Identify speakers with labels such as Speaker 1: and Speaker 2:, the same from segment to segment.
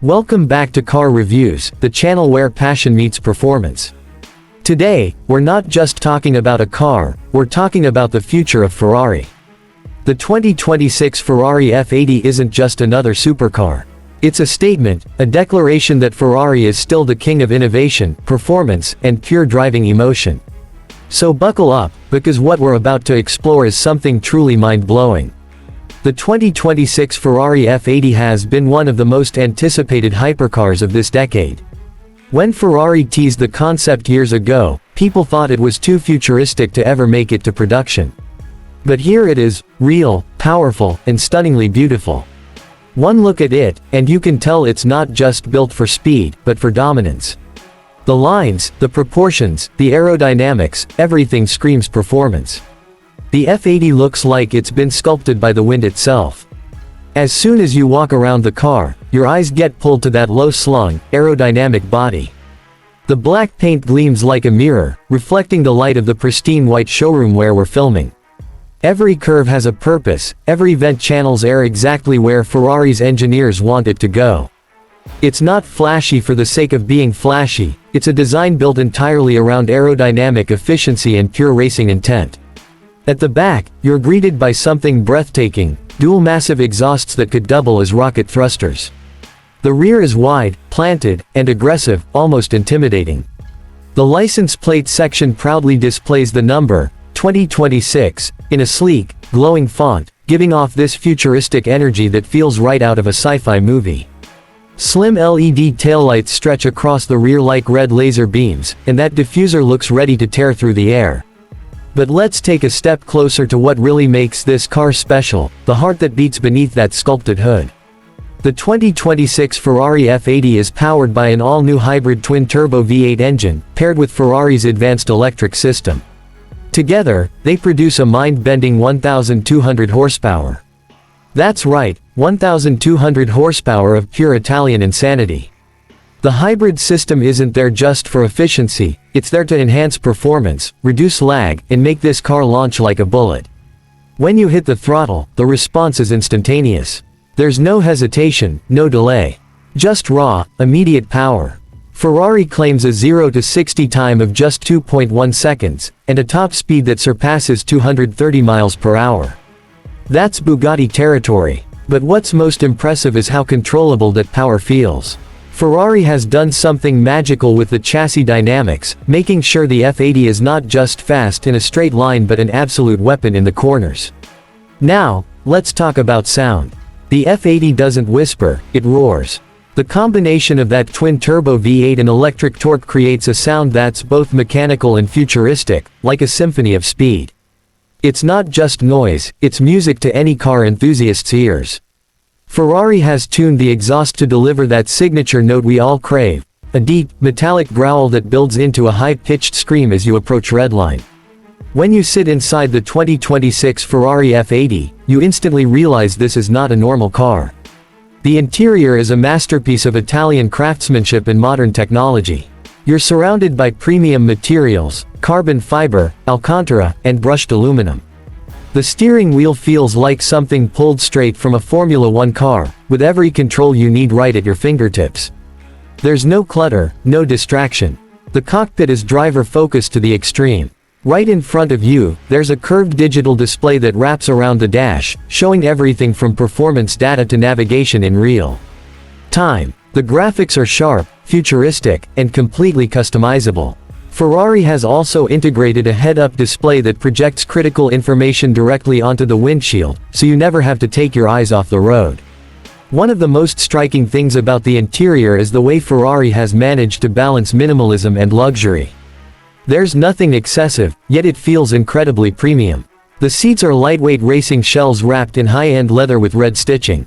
Speaker 1: Welcome back to Car Reviews, the channel where passion meets performance. Today, we're not just talking about a car, we're talking about the future of Ferrari. The 2026 Ferrari F80 isn't just another supercar. It's a statement, a declaration that Ferrari is still the king of innovation, performance, and pure driving emotion. So buckle up, because what we're about to explore is something truly mind-blowing. The 2026 Ferrari F80 has been one of the most anticipated hypercars of this decade. When Ferrari teased the concept years ago, people thought it was too futuristic to ever make it to production. But here it is, real, powerful, and stunningly beautiful. One look at it, and you can tell it's not just built for speed, but for dominance. The lines, the proportions, the aerodynamics, everything screams performance. The F80 looks like it's been sculpted by the wind itself. As soon as you walk around the car, your eyes get pulled to that low-slung, aerodynamic body. The black paint gleams like a mirror, reflecting the light of the pristine white showroom where we're filming. Every curve has a purpose, every vent channels air exactly where Ferrari's engineers want it to go. It's not flashy for the sake of being flashy, it's a design built entirely around aerodynamic efficiency and pure racing intent. At the back, you're greeted by something breathtaking, dual massive exhausts that could double as rocket thrusters. The rear is wide, planted, and aggressive, almost intimidating. The license plate section proudly displays the number, 2026, in a sleek, glowing font, giving off this futuristic energy that feels right out of a sci-fi movie. Slim LED taillights stretch across the rear like red laser beams, and that diffuser looks ready to tear through the air. But let's take a step closer to what really makes this car special, the heart that beats beneath that sculpted hood. The 2026 Ferrari F80 is powered by an all-new hybrid twin-turbo V8 engine, paired with Ferrari's advanced electric system. Together, they produce a mind-bending 1,200 horsepower. That's right, 1,200 horsepower of pure Italian insanity. The hybrid system isn't there just for efficiency, it's there to enhance performance, reduce lag, and make this car launch like a bullet. When you hit the throttle, the response is instantaneous. There's no hesitation, no delay. Just raw, immediate power. Ferrari claims a 0 to 60 time of just 2.1 seconds, and a top speed that surpasses 230 miles per hour. That's Bugatti territory. But what's most impressive is how controllable that power feels. Ferrari has done something magical with the chassis dynamics, making sure the F80 is not just fast in a straight line but an absolute weapon in the corners. Now, let's talk about sound. The F80 doesn't whisper, it roars. The combination of that twin-turbo V8 and electric torque creates a sound that's both mechanical and futuristic, like a symphony of speed. It's not just noise, it's music to any car enthusiast's ears. Ferrari has tuned the exhaust to deliver that signature note we all crave, a deep, metallic growl that builds into a high-pitched scream as you approach redline. When you sit inside the 2026 Ferrari F80, you instantly realize this is not a normal car. The interior is a masterpiece of Italian craftsmanship and modern technology. You're surrounded by premium materials, carbon fiber, Alcantara, and brushed aluminum. The steering wheel feels like something pulled straight from a Formula One car, with every control you need right at your fingertips. There's no clutter, no distraction. The cockpit is driver-focused to the extreme. Right in front of you, there's a curved digital display that wraps around the dash, showing everything from performance data to navigation in real time. The graphics are sharp, futuristic, and completely customizable. Ferrari has also integrated a head-up display that projects critical information directly onto the windshield, so you never have to take your eyes off the road. One of the most striking things about the interior is the way Ferrari has managed to balance minimalism and luxury. There's nothing excessive, yet it feels incredibly premium. The seats are lightweight racing shells wrapped in high-end leather with red stitching.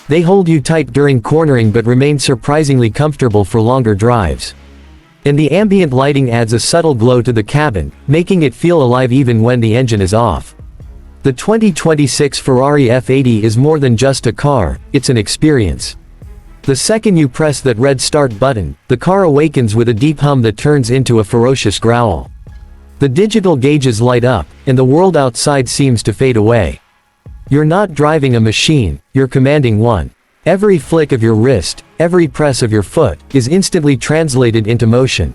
Speaker 1: They hold you tight during cornering but remain surprisingly comfortable for longer drives. And the ambient lighting adds a subtle glow to the cabin, making it feel alive even when the engine is off. The 2026 Ferrari F80 is more than just a car, it's an experience. The second you press that red start button, the car awakens with a deep hum that turns into a ferocious growl. The digital gauges light up, and the world outside seems to fade away. You're not driving a machine, you're commanding one. Every flick of your wrist, every press of your foot, is instantly translated into motion.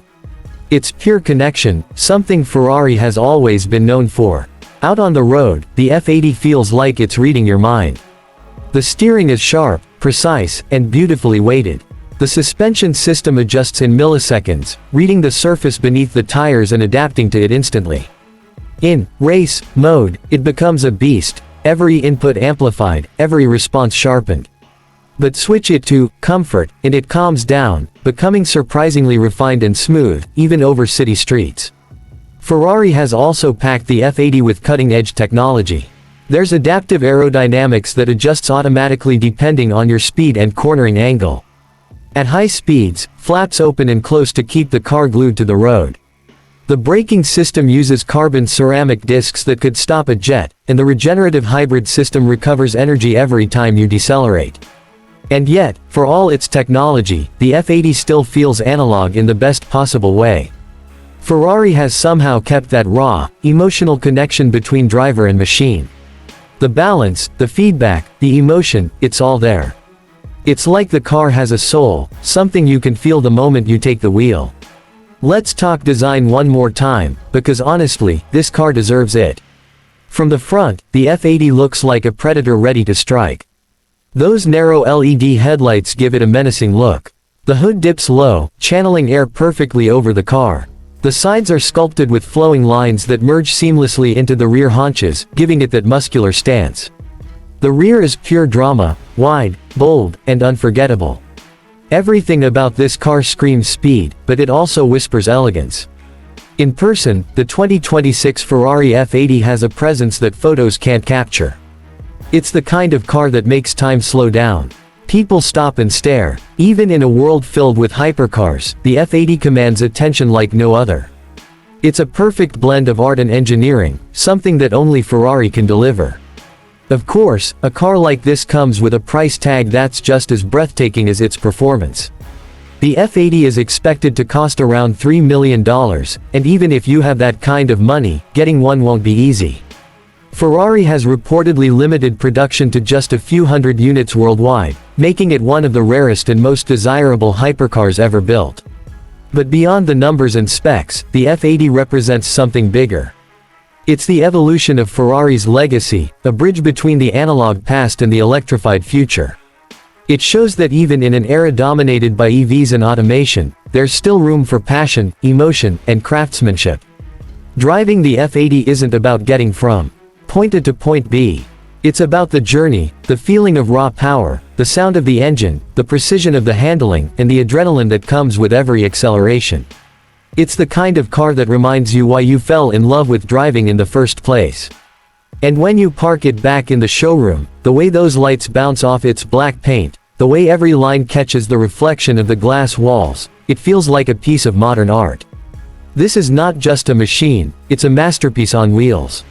Speaker 1: It's pure connection, something Ferrari has always been known for. Out on the road, the F80 feels like it's reading your mind. The steering is sharp, precise, and beautifully weighted. The suspension system adjusts in milliseconds, reading the surface beneath the tires and adapting to it instantly. In race mode, it becomes a beast, every input amplified, every response sharpened. But switch it to comfort, and it calms down, becoming surprisingly refined and smooth, even over city streets. Ferrari has also packed the F80 with cutting-edge technology. There's adaptive aerodynamics that adjusts automatically depending on your speed and cornering angle. At high speeds, flaps open and close to keep the car glued to the road. The braking system uses carbon ceramic discs that could stop a jet, and the regenerative hybrid system recovers energy every time you decelerate. And yet, for all its technology, the F80 still feels analog in the best possible way. Ferrari has somehow kept that raw, emotional connection between driver and machine. The balance, the feedback, the emotion, it's all there. It's like the car has a soul, something you can feel the moment you take the wheel. Let's talk design one more time, because honestly, this car deserves it. From the front, the F80 looks like a predator ready to strike. Those narrow LED headlights give it a menacing look. The hood dips low, channeling air perfectly over the car. The sides are sculpted with flowing lines that merge seamlessly into the rear haunches, giving it that muscular stance. The rear is pure drama, wide, bold, and unforgettable. Everything about this car screams speed, but it also whispers elegance. In person, the 2026 Ferrari F80 has a presence that photos can't capture. It's the kind of car that makes time slow down. People stop and stare. Even in a world filled with hypercars, the F80 commands attention like no other. It's a perfect blend of art and engineering, something that only Ferrari can deliver. Of course, a car like this comes with a price tag that's just as breathtaking as its performance. The F80 is expected to cost around $3 million, and even if you have that kind of money, getting one won't be easy. Ferrari has reportedly limited production to just a few hundred units worldwide, making it one of the rarest and most desirable hypercars ever built. But beyond the numbers and specs, the F80 represents something bigger. It's the evolution of Ferrari's legacy, a bridge between the analog past and the electrified future. It shows that even in an era dominated by EVs and automation, there's still room for passion, emotion, and craftsmanship. Driving the F80 isn't about getting from point A to point B. It's about the journey, the feeling of raw power, the sound of the engine, the precision of the handling, and the adrenaline that comes with every acceleration. It's the kind of car that reminds you why you fell in love with driving in the first place. And when you park it back in the showroom, the way those lights bounce off its black paint, the way every line catches the reflection of the glass walls, it feels like a piece of modern art. This is not just a machine, it's a masterpiece on wheels.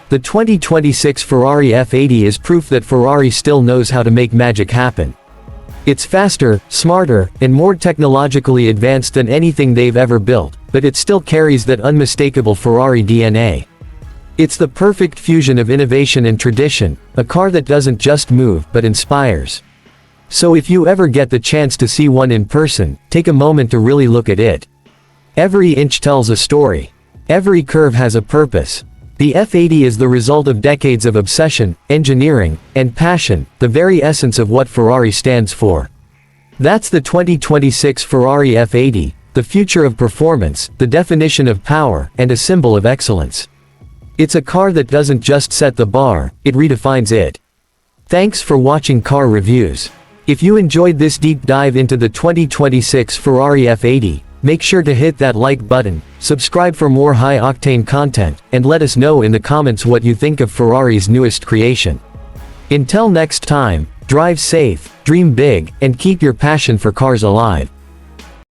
Speaker 1: The 2026 Ferrari F80 is proof that Ferrari still knows how to make magic happen. It's faster, smarter, and more technologically advanced than anything they've ever built, but it still carries that unmistakable Ferrari DNA. It's the perfect fusion of innovation and tradition, a car that doesn't just move but inspires. So if you ever get the chance to see one in person, take a moment to really look at it. Every inch tells a story. Every curve has a purpose. The F80 is the result of decades of obsession, engineering, and passion, the very essence of what Ferrari stands for. That's the 2026 Ferrari F80, the future of performance, the definition of power, and a symbol of excellence. It's a car that doesn't just set the bar, it redefines it. Thanks for watching Car Reviews. If you enjoyed this deep dive into the 2026 Ferrari F80, make sure to hit that like button, subscribe for more high-octane content, and let us know in the comments what you think of Ferrari's newest creation. Until next time, drive safe, dream big, and keep your passion for cars alive.